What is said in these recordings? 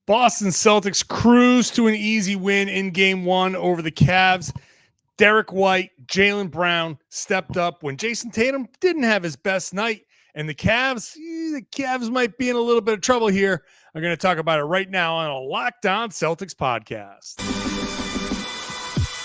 Boston Celtics cruise to an easy win in Game 1 over the Cavs. Derrick White, Jaylen Brown stepped up when Jayson Tatum didn't have his best night. And the Cavs might be in a little bit of trouble here. I'm going to talk about it right now on a Locked On Celtics podcast.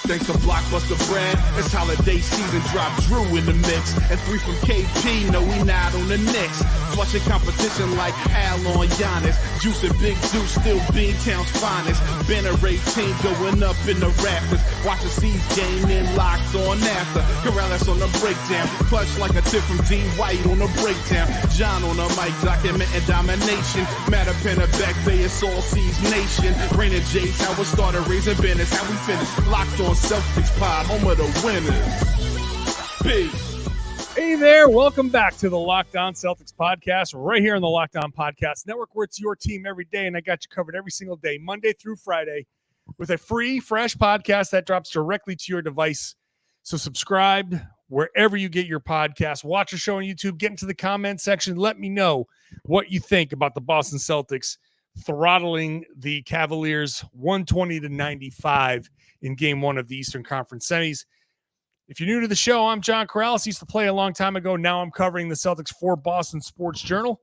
Thanks to Blockbuster brand, it's holiday season. Drop Drew in the mix, and 3 from KP. No, we not on the Knicks. Flushing competition like Al on Giannis. Juice and Big Juice, still Beantown's finest. Banner 18 going up in the rafters. Watch the C's game in Locked On after. Karalis on the breakdown. Clutch like a tip from D. White on the breakdown. John on the mic documenting domination. Matter pen a back bay, it's all C's nation. Rain and J's, how we started raising business. How we finish. Locked On Celtics pod, home of the winners. Peace. Hey there, welcome back to the Locked On Celtics podcast, right here on the Locked On Podcast Network, where it's your team every day, and I got you covered every single day, Monday through Friday, with a free, fresh podcast that drops directly to your device. So subscribe wherever you get your podcast. Watch the show on YouTube. Get into the comment section. Let me know what you think about the Boston Celtics throttling the Cavaliers 120-95 in Game 1 of the Eastern Conference Semis. If you're new to the show, I'm John Karalis. Used to play a long time ago. Now I'm covering the Celtics for Boston Sports Journal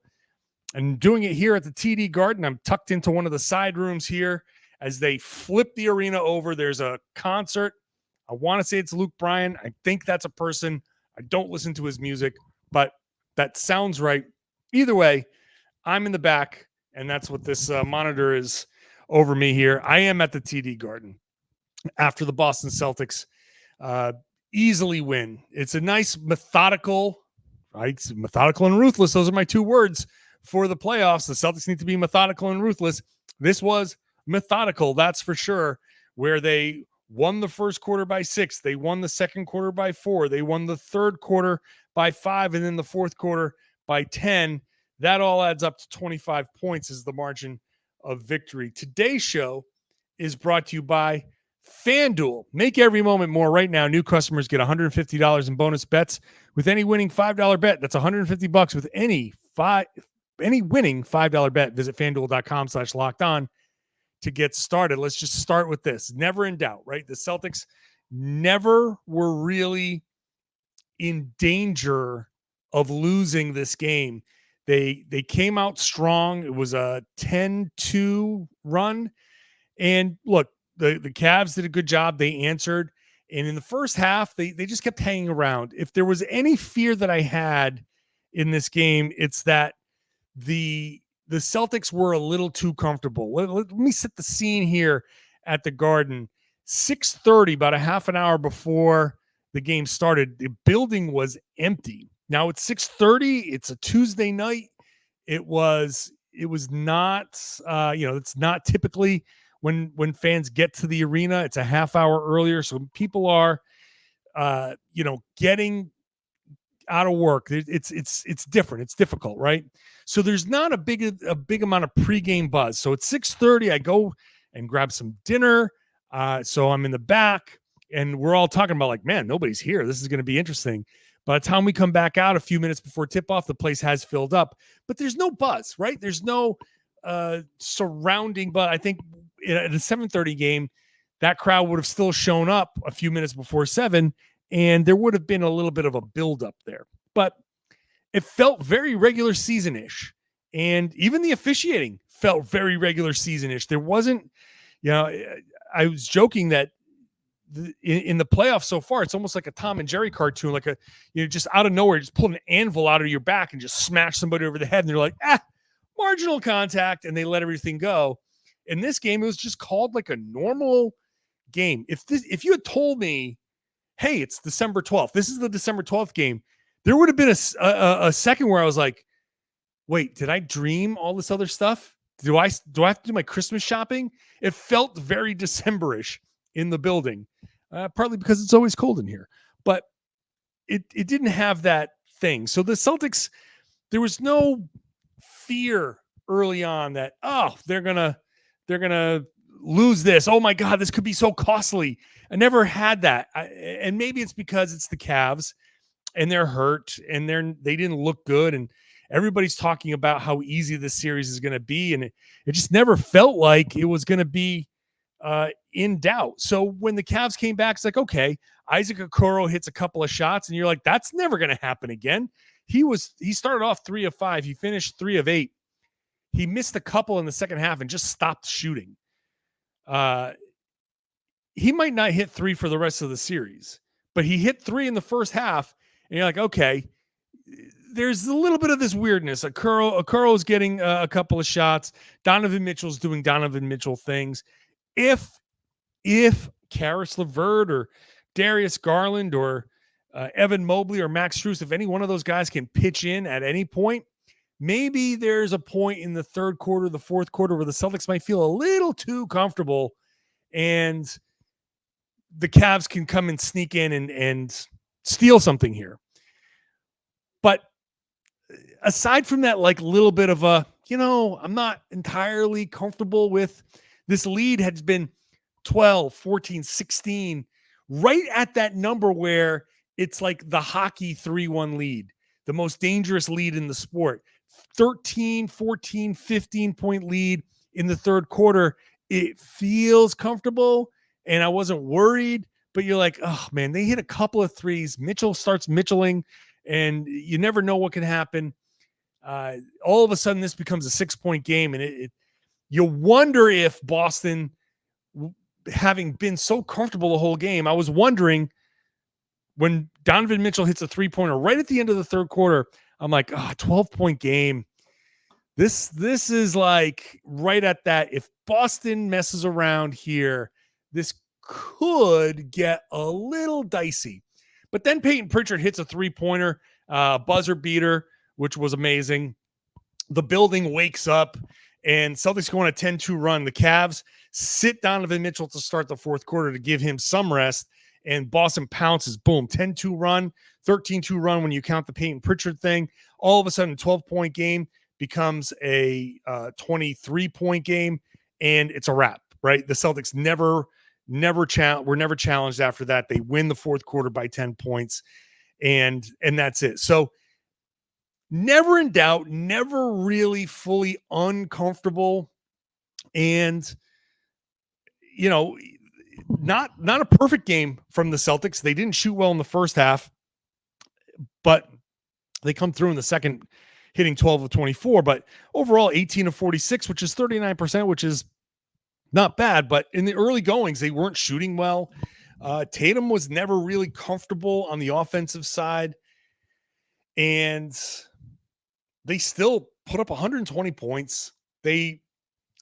and doing it here at the TD Garden. I'm tucked into one of the side rooms here as they flip the arena over. There's a concert. I want to say it's Luke Bryan. I think that's a person. I don't listen to his music, but that sounds right. Either way, I'm in the back, and that's what this monitor is over me here. I am at the TD Garden after the Boston Celtics easily win. It's a nice methodical, right? Methodical and ruthless. Those are my two words for the playoffs. The Celtics need to be methodical and ruthless. This was methodical, that's for sure, where they won the first quarter by 6. They won the second quarter by 4. They won the third quarter by 5, and then the fourth quarter by 10. That all adds up to 25 points as the margin of victory. Today's show is brought to you by FanDuel. Make every moment more right now. New customers get $150 in bonus bets with any winning $5 bet. That's $150 with any winning $5 bet. Visit FanDuel.com/locked-on to get started. Let's just start with this. Never in doubt, right? The Celtics never were really in danger of losing this game. They came out strong. It was a 10-2 run. And look, the Cavs did a good job. They answered. And in the first half, they just kept hanging around. If there was any fear that I had in this game, it's that the Celtics were a little too comfortable. Let me set the scene here at the Garden. 6:30, about a half an hour before the game started, the building was empty. Now it's 6:30. It's a Tuesday night. It was not, it's not typically when fans get to the arena. It's a half hour earlier. So people are, getting out of work. It's different. It's difficult, right? So there's not a big amount of pregame buzz. So at 6:30, I go and grab some dinner. So I'm in the back and we're all talking about like, man, nobody's here. This is going to be interesting. By the time we come back out a few minutes before tip-off, the place has filled up. But there's no buzz, right? There's no surrounding buzz. I think at a 7:30 game, that crowd would have still shown up a few minutes before 7, and there would have been a little bit of a buildup there. But it felt very regular season-ish. And even the officiating felt very regular season-ish. There wasn't, I was joking that in the playoffs so far, it's almost like a Tom and Jerry cartoon, like just out of nowhere, just pull an anvil out of your back and just smash somebody over the head. And they're like, marginal contact. And they let everything go. In this game, it was just called like a normal game. If you had told me, hey, it's December 12th, this is the December 12th game, there would have been a second where I was like, wait, did I dream all this other stuff? Do I have to do my Christmas shopping? It felt very December-ish in the building, partly because it's always cold in here, but it didn't have that thing. So the Celtics, there was no fear early on that, they're gonna lose this. Oh my God, this could be so costly. I never had that. And maybe it's because it's the Cavs and they're hurt and they didn't look good. everybody's talking about how easy this series is going to be, and it just never felt like it was going to be in doubt. So when the Cavs came back, it's like, okay, Isaac Okoro hits a couple of shots, and you're like, that's never going to happen again. He started off 3 of 5. He finished 3 of 8. He missed a couple in the second half and just stopped shooting. He might not hit 3 for the rest of the series, but he hit 3 in the first half, and you're like, okay, there's a little bit of this weirdness. Okoro's getting a couple of shots. Donovan Mitchell's doing Donovan Mitchell things. If Karis LeVert or Darius Garland or Evan Mobley or Max Strus, if any one of those guys can pitch in at any point, maybe there's a point in the third quarter, the fourth quarter, where the Celtics might feel a little too comfortable and the Cavs can come and sneak in and steal something here. But aside from that, like little bit of a, I'm not entirely comfortable with this lead has been 12, 14, 16, right at that number where it's like the hockey 3-1 lead, the most dangerous lead in the sport. 13, 14, 15-point lead in the third quarter. It feels comfortable, and I wasn't worried, but you're like, oh, man, they hit a couple of threes. Mitchell starts Mitchelling, and you never know what can happen. All of a sudden, this becomes a 6-point game, and you wonder if Boston, having been so comfortable the whole game, I was wondering when Donovan Mitchell hits a 3-pointer right at the end of the third quarter, I'm like, 12-point game. This is like right at that. If Boston messes around here, this could get a little dicey. But then Peyton Pritchard hits a 3-pointer, buzzer beater, which was amazing. The building wakes up, and Celtics go on a 10-2 run. The Cavs sit Donovan Mitchell to start the fourth quarter to give him some rest, and Boston pounces. Boom, 10-2 run, 13-2 run when you count the Peyton Pritchard thing. All of a sudden, 12-point game becomes a 23-point game, and it's a wrap, right? The Celtics were never challenged after that. They win the fourth quarter by 10 points, and that's it. So never in doubt, never really fully uncomfortable, and not a perfect game from the Celtics. They didn't shoot well in the first half, but they come through in the second, hitting 12 of 24, but overall 18 of 46, which is 39%, which is not bad. But in the early goings, they weren't shooting well. Tatum was never really comfortable on the offensive side, and they still put up 120 points. They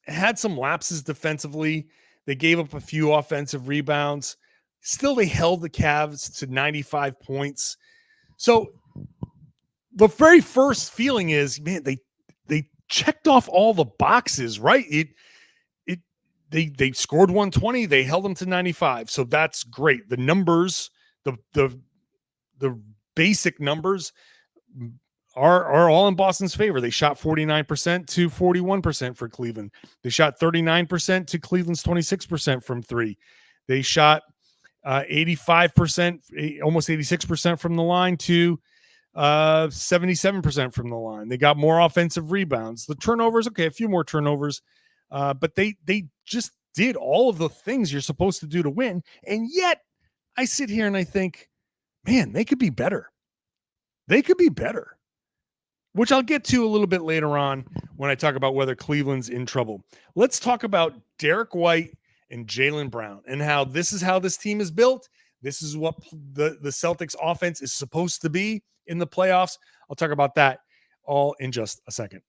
had some lapses defensively. They gave up a few offensive rebounds. Still, they held the Cavs to 95 points. So the very first feeling is, man, they checked off all the boxes, right? They scored 120. They held them to 95. So that's great. The numbers, the basic numbers are all in Boston's favor. They shot 49% to 41% for Cleveland. They shot 39% to Cleveland's 26% from three. They shot 85%, almost 86% from the line to 77% from the line. They got more offensive rebounds. The turnovers, okay, a few more turnovers, but they just did all of the things you're supposed to do to win. And yet I sit here and I think, man, they could be better. They could be better, which I'll get to a little bit later on when I talk about whether Cleveland's in trouble. Let's talk about Derrick White and Jaylen Brown and how this team is built. This is what the Celtics offense is supposed to be in the playoffs. I'll talk about that all in just a second.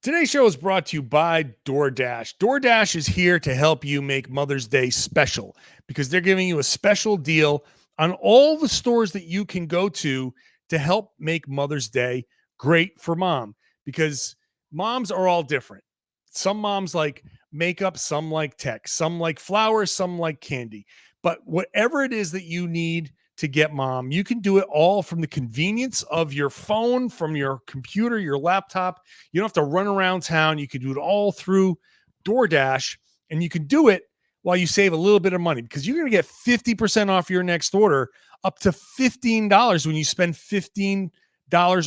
Today's show is brought to you by DoorDash. DoorDash is here to help you make Mother's Day special because they're giving you a special deal on all the stores that you can go to help make Mother's Day great for mom, because moms are all different. Some moms like makeup, some like tech, some like flowers, some like candy. But whatever it is that you need to get mom, you can do it all from the convenience of your phone, from your computer, your laptop. You don't have to run around town. You can do it all through DoorDash, and you can do it while you save a little bit of money, because you're going to get 50% off your next order, up to $15 when you spend $15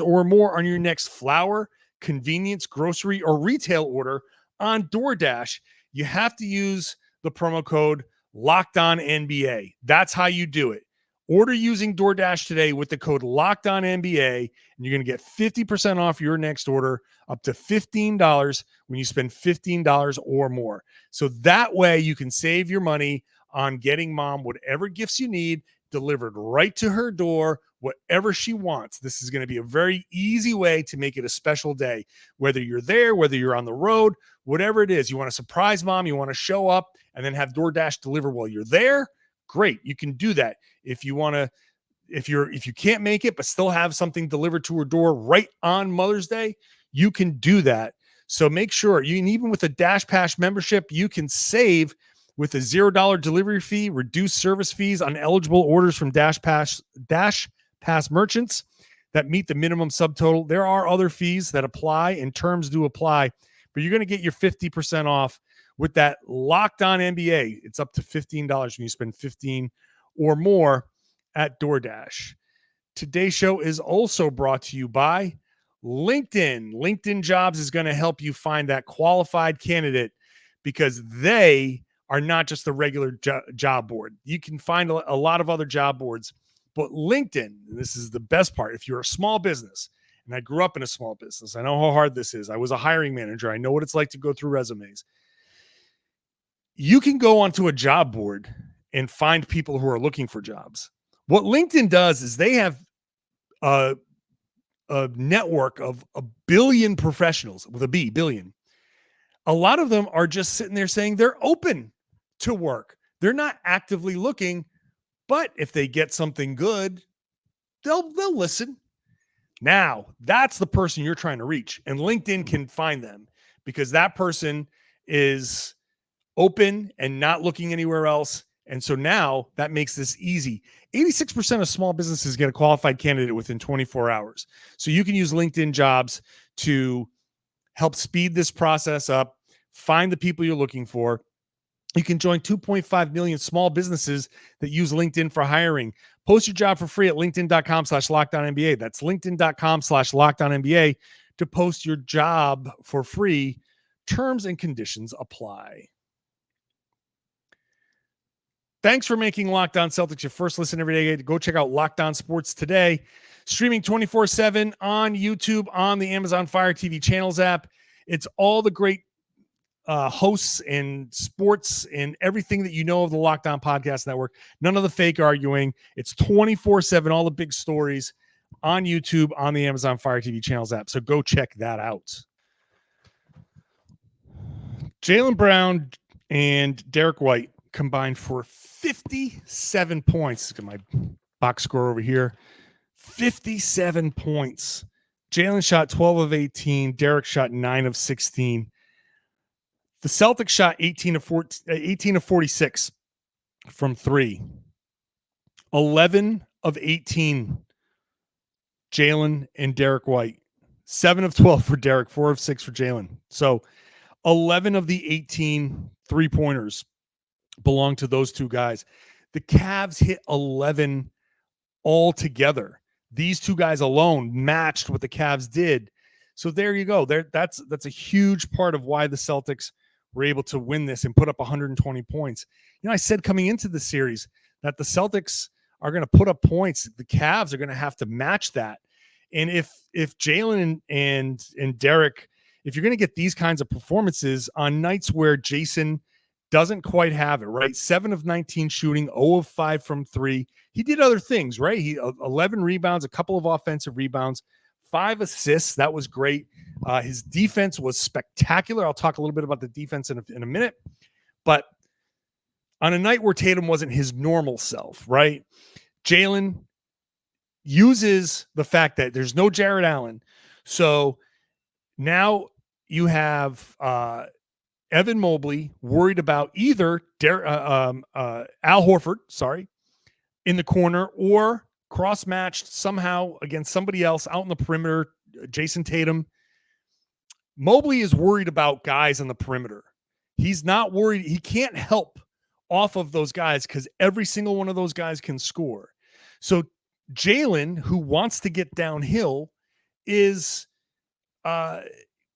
or more on your next flour, convenience, grocery, or retail order on DoorDash. You have to use the promo code LOCKEDONNBA. That's how you do it. Order using DoorDash today with the code LOCKEDONNBA, and you're going to get 50% off your next order, up to $15 when you spend $15 or more. So that way you can save your money on getting mom whatever gifts you need delivered right to her door, whatever she wants. This is going to be a very easy way to make it a special day, whether you're there, whether you're on the road, whatever it is. You want to surprise mom, you want to show up and then have DoorDash deliver while you're there. Great. You can do that. If you want to, if you can't make it, but still have something delivered to her door right on Mother's Day, you can do that. So make sure even with a Dash Pass membership, you can save with a $0 delivery fee, reduced service fees on eligible orders from Dash Pass merchants that meet the minimum subtotal. There are other fees that apply and terms do apply, but you're going to get your 50% off with that Locked On NBA. It's up to $15 when you spend $15 or more at DoorDash. Today's show is also brought to you by LinkedIn. LinkedIn Jobs is going to help you find that qualified candidate, because they are not just a regular job board. You can find a lot of other job boards, but LinkedIn, this is the best part. If you're a small business, and I grew up in a small business, I know how hard this is. I was a hiring manager. I know what it's like to go through resumes. You can go onto a job board and find people who are looking for jobs. What LinkedIn does is they have a network of 1 billion professionals, with a B, billion. A lot of them are just sitting there saying they're open to work. They're not actively looking, but if they get something good, they'll listen. Now, that's the person you're trying to reach, and LinkedIn can find them, because that person is open and not looking anywhere else. And so now that makes this easy. 86% of small businesses get a qualified candidate within 24 hours. So you can use LinkedIn Jobs to help speed this process up, find the people you're looking for. You can join 2.5 million small businesses that use LinkedIn for hiring. Post your job for free at linkedin.com/LockedOnNBA. That's linkedin.com/LockedOnNBA to post your job for free. Terms and conditions apply. Thanks for making Locked On Celtics your first listen every day. Go check out Locked On Sports today. Streaming 24/7 on YouTube, on the Amazon Fire TV channels app. It's all the great hosts and sports and everything that you know of the Locked On Podcast Network. None of the fake arguing. It's 24/7, all the big stories on YouTube, on the Amazon Fire TV channels app. So go check that out. Jaylen Brown and Derrick White combined for 57 points. Look at my box score over here. 57 points. Jaylen shot 12 of 18. Derrick shot 9 of 16. The Celtics shot 18 of 46 from 3. 11 of 18, Jaylen and Derrick White. 7 of 12 for Derrick, 4 of 6 for Jaylen. So 11 of the 18 three-pointers belong to those two guys. The Cavs hit 11 altogether. These two guys alone matched what the Cavs did. So there you go. That's a huge part of why the Celtics were able to win this and put up 120 points. You know, I said coming into the series that the Celtics are going to put up points. The Cavs are going to have to match that. And if Jaylen and Derrick, if you're going to get these kinds of performances on nights where Jayson doesn't quite have it, right? 7 of 19 shooting, 0 of 5 from 3. He did other things, right? He 11 rebounds, a couple of offensive rebounds, 5 assists. That was great. His defense was spectacular. I'll talk a little bit about the defense in a minute. But on a night where Tatum wasn't his normal self, right? Jaylen uses the fact that there's no Jared Allen. So now you have Evan Mobley worried about either Al Horford, in the corner, or cross-matched somehow against somebody else out in the perimeter, Jayson Tatum. Mobley is worried about guys on the perimeter. He's not worried. He can't help off of those guys because every single one of those guys can score. So Jaylen, who wants to get downhill, is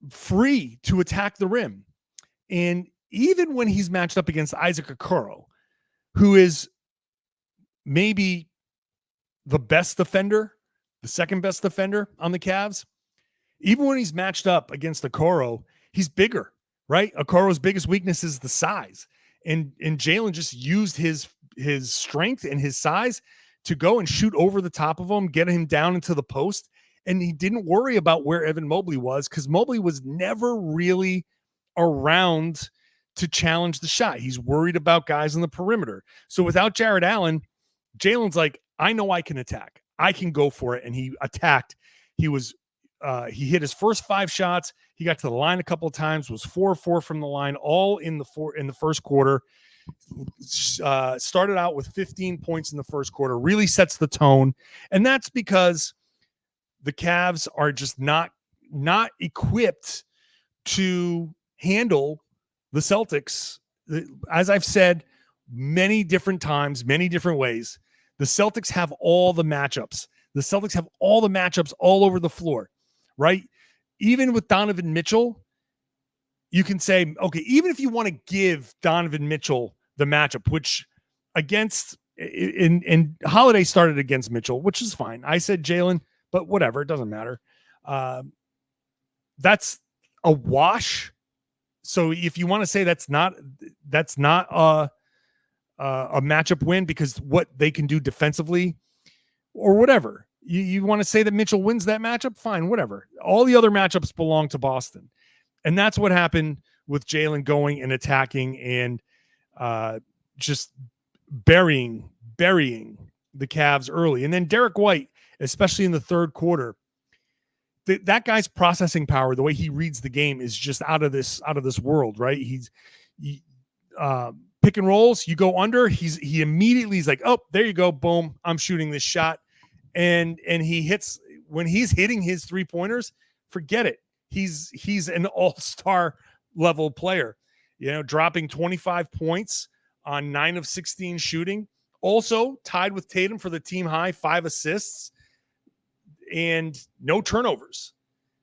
free to attack the rim. And even when he's matched up against Isaac Okoro, who is maybe the best defender, the second best defender on the Cavs, even when he's matched up against Okoro, he's bigger, right? Okoro's biggest weakness is the size. And Jaylen just used his strength and his size to go and shoot over the top of him, get him down into the post. And he didn't worry about where Evan Mobley was because Mobley was never really around to challenge the shot. He's worried about guys on the perimeter. So without Jared Allen, Jaylen's like, I know I can attack. I can go for it. And he attacked. He hit his first 5 shots. He got to the line a couple of times, was 4-4 from the line, all in the first quarter. Started out with 15 points in the first quarter, really sets the tone. And that's because the Cavs are just not equipped to handle the Celtics. As I've said many different times, many different ways, the Celtics have all the matchups. The Celtics have all the matchups all over the floor, right? Even with Donovan Mitchell, you can say, okay, even if you want to give Donovan Mitchell the matchup, which against in Holiday started against Mitchell, which is fine. I said Jaylen, but whatever, it doesn't matter. That's a wash. So if you want to say that's not a matchup win because what they can do defensively or whatever, you want to say that Mitchell wins that matchup, fine, whatever. All the other matchups belong to Boston. And that's what happened with Jaylen going and attacking and just burying the Cavs early. And then Derrick White, especially in the third quarter, that guy's processing power, the way he reads the game is just out of this world, right? He's pick and rolls, you go under, he immediately is like, oh, there you go, boom, I'm shooting this shot. And he hits, when he's hitting his 3-pointers, forget it. He's an all-star level player, dropping 25 points on 9 of 16 shooting. Also tied with Tatum for the team high, 5 assists and no turnovers.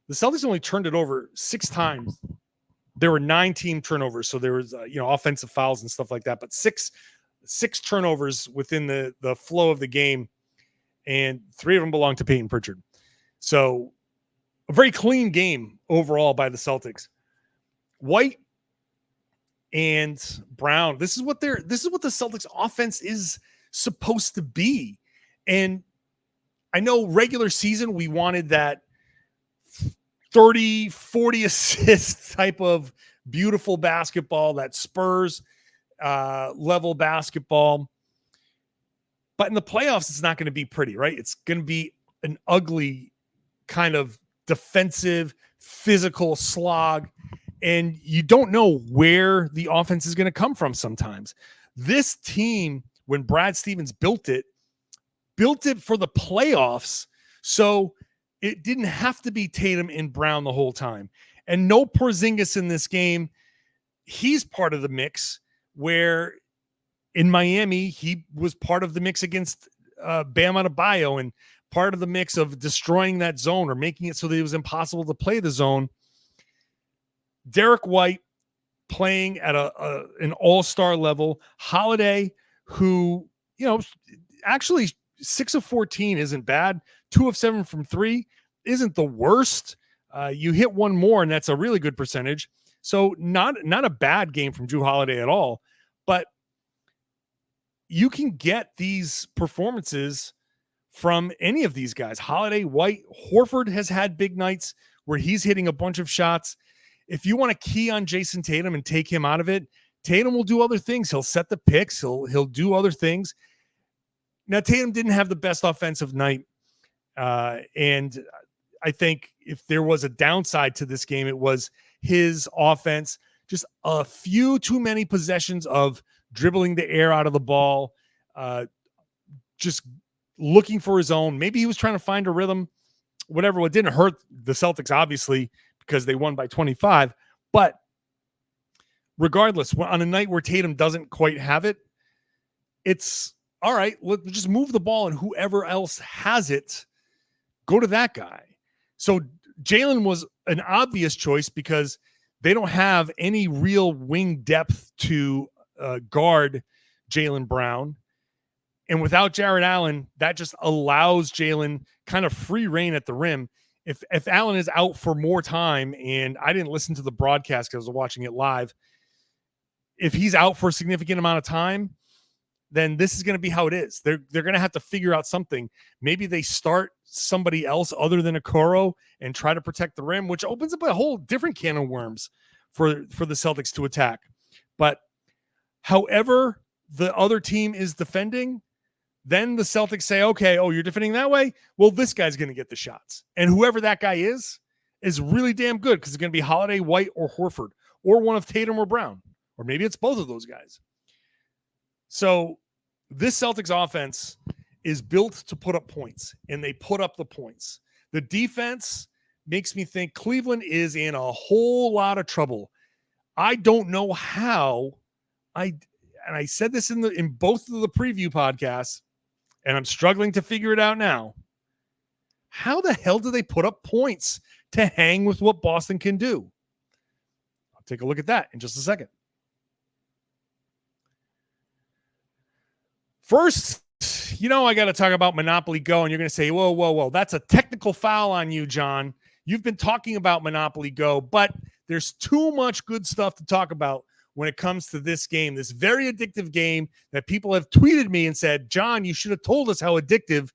The Celtics only turned it over 6 times. There were 9 team turnovers. So there was, offensive fouls and stuff like that, but six turnovers within the flow of the game. And 3 of them belonged to Peyton Pritchard. So a very clean game overall by the Celtics. White and Brown. This is what the Celtics offense is supposed to be. And I know regular season, we wanted that 30, 40 assist type of beautiful basketball, that Spurs level basketball. But in the playoffs, it's not going to be pretty, right? It's going to be an ugly kind of defensive, physical slog. And you don't know where the offense is going to come from sometimes. This team, when Brad Stevens built it for the playoffs. So it didn't have to be Tatum and Brown the whole time. And no Porzingis in this game. He's part of the mix where in Miami, he was part of the mix against Bam Adebayo and part of the mix of destroying that zone or making it so that it was impossible to play the zone. Derrick White playing at an all-star level. Holiday, who, actually 6 of 14 isn't bad. 2 of 7 from 3 isn't the worst. You hit one more, and that's a really good percentage. So not a bad game from Jrue Holiday at all. But you can get these performances from any of these guys. Holiday, White, Horford has had big nights where he's hitting a bunch of shots. If you want to key on Jayson Tatum and take him out of it, Tatum will do other things. He'll set the picks. He'll do other things. Now, Tatum didn't have the best offensive night. And I think if there was a downside to this game, it was his offense. Just a few too many possessions of dribbling the air out of the ball, just looking for his own. Maybe he was trying to find a rhythm, whatever. It didn't hurt the Celtics, obviously, because they won by 25. But regardless, on a night where Tatum doesn't quite have it, it's all right. Let's just move the ball, and whoever else has it, go to that guy. So Jaylen was an obvious choice because they don't have any real wing depth to guard Jaylen Brown. And without Jared Allen, that just allows Jaylen kind of free reign at the rim. If Allen is out for more time, and I didn't listen to the broadcast because I was watching it live, if he's out for a significant amount of time, then this is going to be how it is. They're going to have to figure out something. Maybe they start somebody else other than Okoro and try to protect the rim, which opens up a whole different can of worms for the Celtics to attack. But however the other team is defending, then the Celtics say, okay, oh, you're defending that way? Well, this guy's going to get the shots. And whoever that guy is really damn good because it's going to be Holiday, White, or Horford, or one of Tatum or Brown. Or maybe it's both of those guys. So this Celtics offense is built to put up points, and they put up the points. The defense makes me think Cleveland is in a whole lot of trouble. I don't know how. I said this in both of the preview podcasts, and I'm struggling to figure it out now. How the hell do they put up points to hang with what Boston can do? I'll take a look at that in just a second. First, I got to talk about Monopoly Go, and you're going to say, whoa, that's a technical foul on you, John. You've been talking about Monopoly Go, but there's too much good stuff to talk about when it comes to this game, this very addictive game that people have tweeted me and said, John, you should have told us how addictive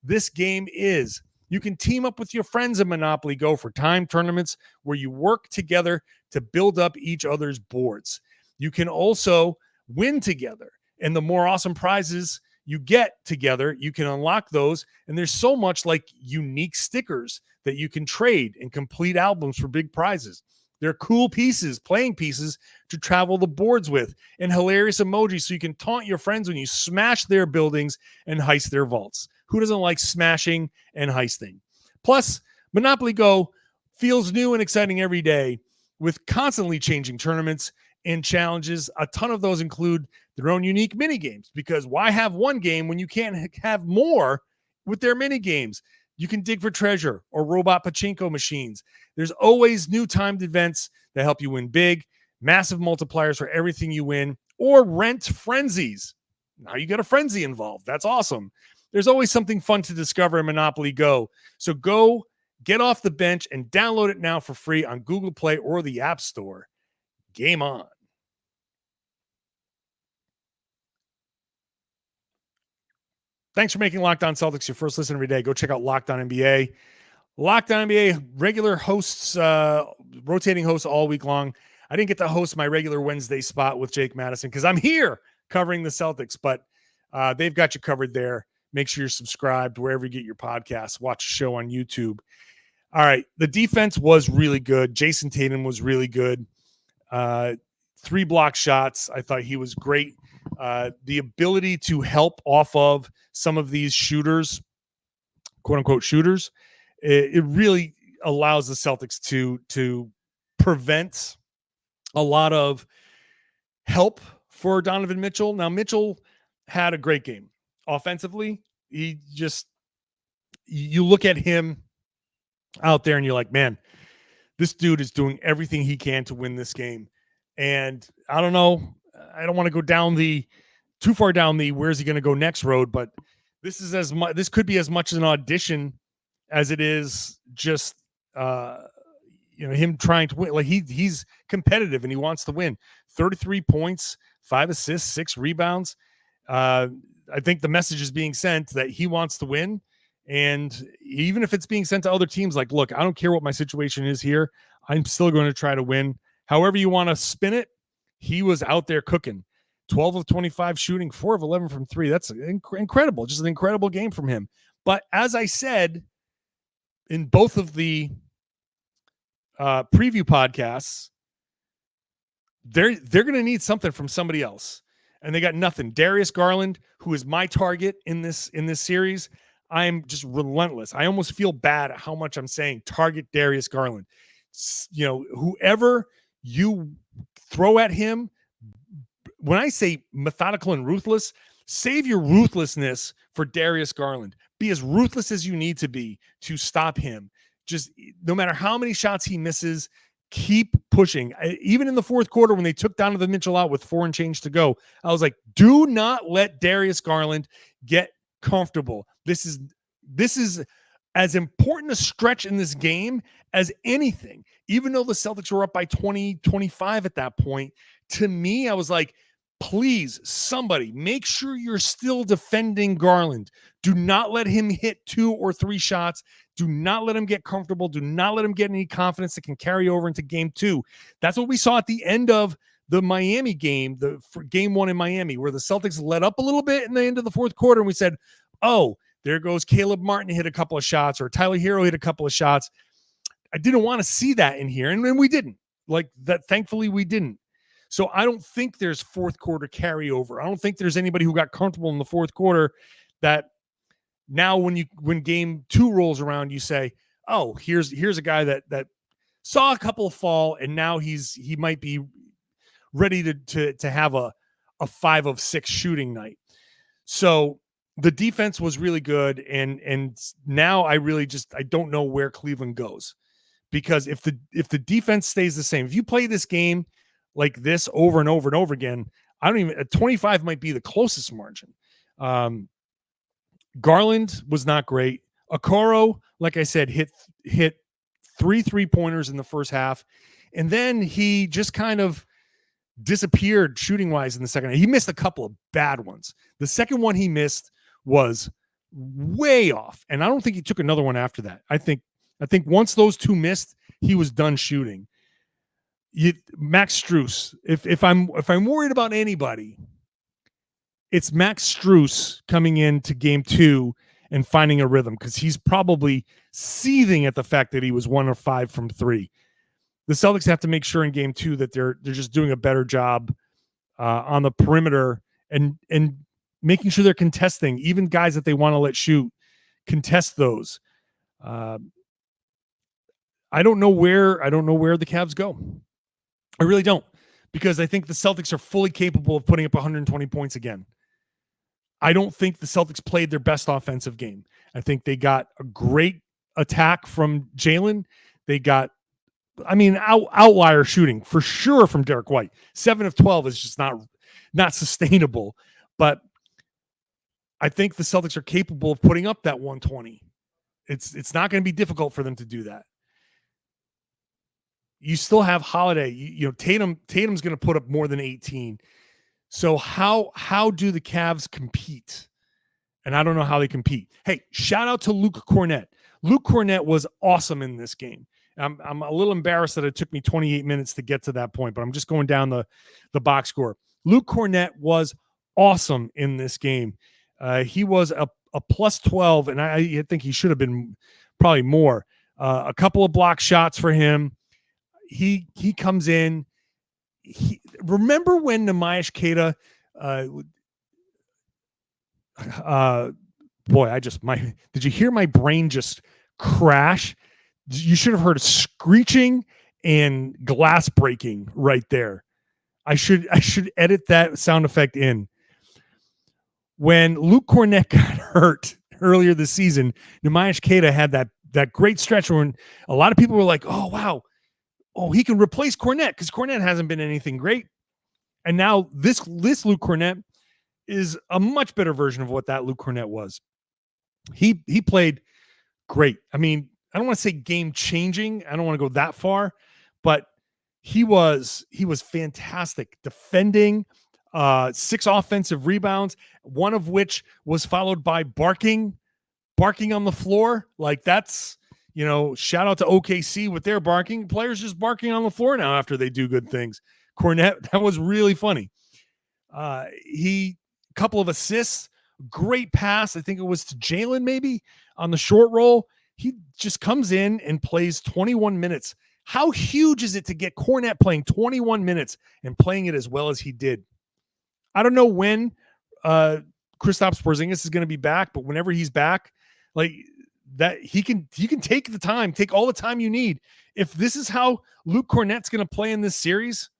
this game is. You can team up with your friends in Monopoly Go for time tournaments where you work together to build up each other's boards. You can also win together. And the more awesome prizes you get together, you can unlock those. And there's so much like unique stickers that you can trade and complete albums for big prizes. There are cool pieces, playing pieces to travel the boards with, and hilarious emojis so you can taunt your friends when you smash their buildings and heist their vaults. Who doesn't like smashing and heisting? Plus, Monopoly Go feels new and exciting every day with constantly changing tournaments and challenges. A ton of those include their own unique mini games, because why have one game when you can't have more with their mini games? You can dig for treasure or robot pachinko machines. There's always new timed events that help you win big, massive multipliers for everything you win, or rent frenzies. Now you got a frenzy involved. That's awesome. There's always something fun to discover in Monopoly Go. So go get off the bench and download it now for free on Google Play or the App Store. Game on. Thanks for making Locked On Celtics your first listen every day. Go check out Locked On NBA. Locked On NBA regular hosts, rotating hosts all week long. I didn't get to host my regular Wednesday spot with Jake Madison because I'm here covering the Celtics, but they've got you covered there. Make sure you're subscribed wherever you get your podcasts. Watch the show on YouTube. All right. The defense was really good. Jayson Tatum was really good. 3 block shots. I thought he was great. The ability to help off of some of these shooters, quote unquote shooters, it really allows the Celtics to prevent a lot of help for Donovan Mitchell. Now, Mitchell had a great game offensively. You look at him out there and you're like, man, this dude is doing everything he can to win this game. And I don't know, I don't want to go down too far down where's he going to go next road, but this could be as much as an audition as it is just him trying to win. Like he's competitive and he wants to win. 33 points, 5 assists, 6 rebounds. I think the message is being sent that he wants to win. And even if it's being sent to other teams, like, look, I don't care what my situation is here. I'm still going to try to win. However you want to spin it, he was out there cooking. 12 of 25 shooting, 4 of 11 from 3. That's incredible. Just an incredible game from him. But as I said in both of the preview podcasts, they're going to need something from somebody else. And they got nothing. Darius Garland, who is my target in this series, I'm just relentless. I almost feel bad at how much I'm saying target Darius Garland. Whoever you throw at him. When I say methodical and ruthless, save your ruthlessness for Darius Garland. Be as ruthless as you need to be to stop him. Just no matter how many shots he misses, keep pushing. Even in the fourth quarter, when they took Donovan Mitchell out with 4 and change to go, I was like, do not let Darius Garland get comfortable. This is as important a stretch in this game as anything. Even though the Celtics were up by 20, 25 at that point, to me, I was like, please, somebody, make sure you're still defending Garland. Do not let him hit 2 or 3 shots. Do not let him get comfortable. Do not let him get any confidence that can carry over into game 2. That's what we saw at the end of the Miami game, for game 1 in Miami, where the Celtics let up a little bit in the end of the fourth quarter. And we said, oh, there goes Caleb Martin hit a couple of shots, or Tyler Hero hit a couple of shots. I didn't want to see that in here. And we didn't. Like that. Thankfully, we didn't. So I don't think there's fourth quarter carryover. I don't think there's anybody who got comfortable in the fourth quarter that now when game 2 rolls around, you say, oh, here's a guy that saw a couple fall, and now he might be ready to have a 5 of 6 shooting night. So the defense was really good, and now I don't know where Cleveland goes, because if the defense stays the same, if you play this game like this over and over and over again, 25 might be the closest margin. Garland was not great. Okoro, like I said, hit 3 3-pointers in the first half, and then he just kind of disappeared shooting wise in the second. He missed a couple of bad ones. The second one he missed was way off, and I don't think he took another one after that. I think once those 2 missed, he was done shooting. Max Strus. If I'm worried about anybody, it's Max Strus coming into game 2 and finding a rhythm, because he's probably seething at the fact that he was 1 of 5 from 3. The Celtics have to make sure in game 2 that they're just doing a better job on the perimeter and making sure they're contesting, even guys that they want to let shoot, contest those. I don't know where the Cavs go. I really don't, because I think the Celtics are fully capable of putting up 120 points again. I don't think the Celtics played their best offensive game. I think they got a great attack from Jaylen. They got, outlier shooting for sure from Derrick White. 7 of 12 is just not sustainable. But I think the Celtics are capable of putting up that 120. It's not going to be difficult for them to do that. You still have Holiday. Tatum's going to put up more than 18. So how do the Cavs compete? And I don't know how they compete. Hey, shout out to Luke Cornett. Luke Cornett was awesome in this game. I'm a little embarrassed that it took me 28 minutes to get to that point, but I'm just going down the box score. Luke Cornett was awesome in this game. He was a plus 12, and I think he should have been probably more. A couple of block shots for him. He comes in. Remember when Nehemiah Queta, did you hear my brain just crash? You should have heard a screeching and glass breaking right there. I should edit that sound effect in. When Luke Cornett got hurt earlier this season, Nehemiah Queta had that great stretch when a lot of people were like, oh, wow. Oh, he can replace Cornett, because Cornett hasn't been anything great. And now this Luke Cornett is a much better version of what that Luke Cornett was. He played great. I mean, I don't want to say game changing. I don't want to go that far, but he was fantastic defending, 6 offensive rebounds, one of which was followed by barking on the floor. Like, that's, shout out to OKC with their barking. Players just barking on the floor now after they do good things. Cornett, that was really funny. Couple of assists, great pass. I think it was to Jaylen maybe on the short roll. He just comes in and plays 21 minutes. How huge is it to get Cornett playing 21 minutes and playing it as well as he did? I don't know when Kristaps Porzingis is going to be back, but whenever he's back, like that, he can take all the time you need. If this is how Luke Cornett's going to play in this series,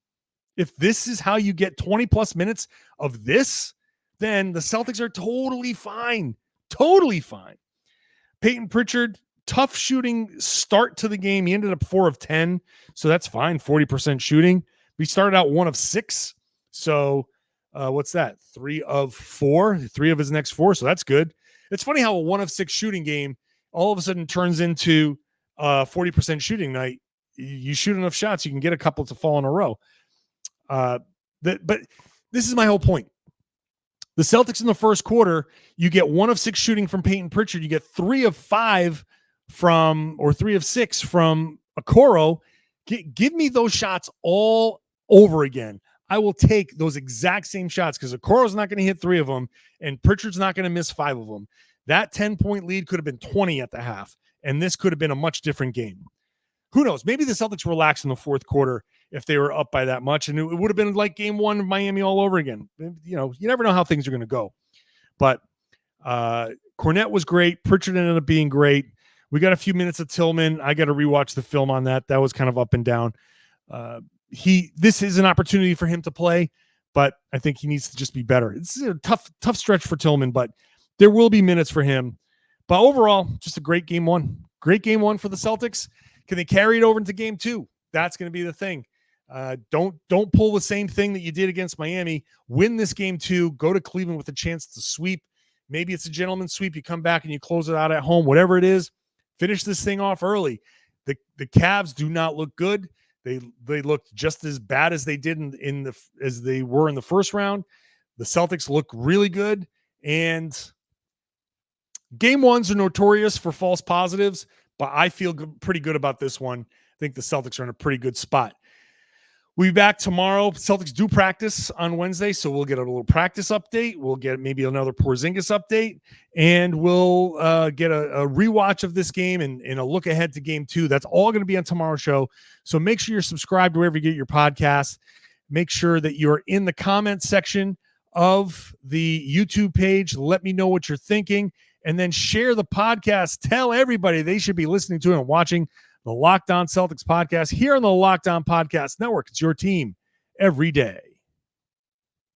If this is how you get 20 plus minutes of this, then the Celtics are totally fine. Totally fine. Peyton Pritchard, tough shooting start to the game. He ended up 4 of 10, so that's fine. 40% shooting. We started out 1 of 6. So what's that? 3 of 4, 3 of his next 4. So that's good. It's funny how a 1 of 6 shooting game all of a sudden turns into 40% shooting night. You shoot enough shots, you can get a couple to fall in a row. But this is my whole point. The Celtics in the first quarter, you get 1 of 6 shooting from Peyton Pritchard. You get 3 of 5 or 3 of 6 from Okoro. Give me those shots all over again. I will take those exact same shots because Okoro's not going to hit 3 of them and Pritchard's not going to miss 5 of them. That 10-point lead could have been 20 at the half, and this could have been a much different game. Who knows? Maybe the Celtics relax in the fourth quarter if they were up by that much, and it would have been like game 1 of Miami all over again. You never know how things are going to go. But Cornette was great. Pritchard ended up being great. We got a few minutes of Tillman. I got to rewatch the film on that. That was kind of up and down. This is an opportunity for him to play, but I think he needs to just be better. It's a tough stretch for Tillman, but there will be minutes for him. But overall, just a great game 1. Great game 1 for the Celtics. Can they carry it over into game 2? That's going to be the thing. Don't pull the same thing that you did against Miami. Win this game 2. Go to Cleveland with a chance to sweep. Maybe it's a gentleman's sweep. You come back and you close it out at home. Whatever it is, finish this thing off early. The Cavs do not look good. They looked just as bad as they did as they were in the first round. The Celtics look really good, and game 1s are notorious for false positives, but I feel pretty good about this one. I think the Celtics are in a pretty good spot. We'll be back tomorrow. Celtics do practice on Wednesday, so we'll get a little practice update. We'll get maybe another Porzingis update, and we'll get a rewatch of this game and a look ahead to game 2. That's all going to be on tomorrow's show. So make sure you're subscribed wherever you get your podcasts. Make sure that you're in the comments section of the YouTube page. Let me know what you're thinking, and then share the podcast. Tell everybody they should be listening to and watching the Locked On Celtics podcast here on the Locked On Podcast Network. It's your team every day.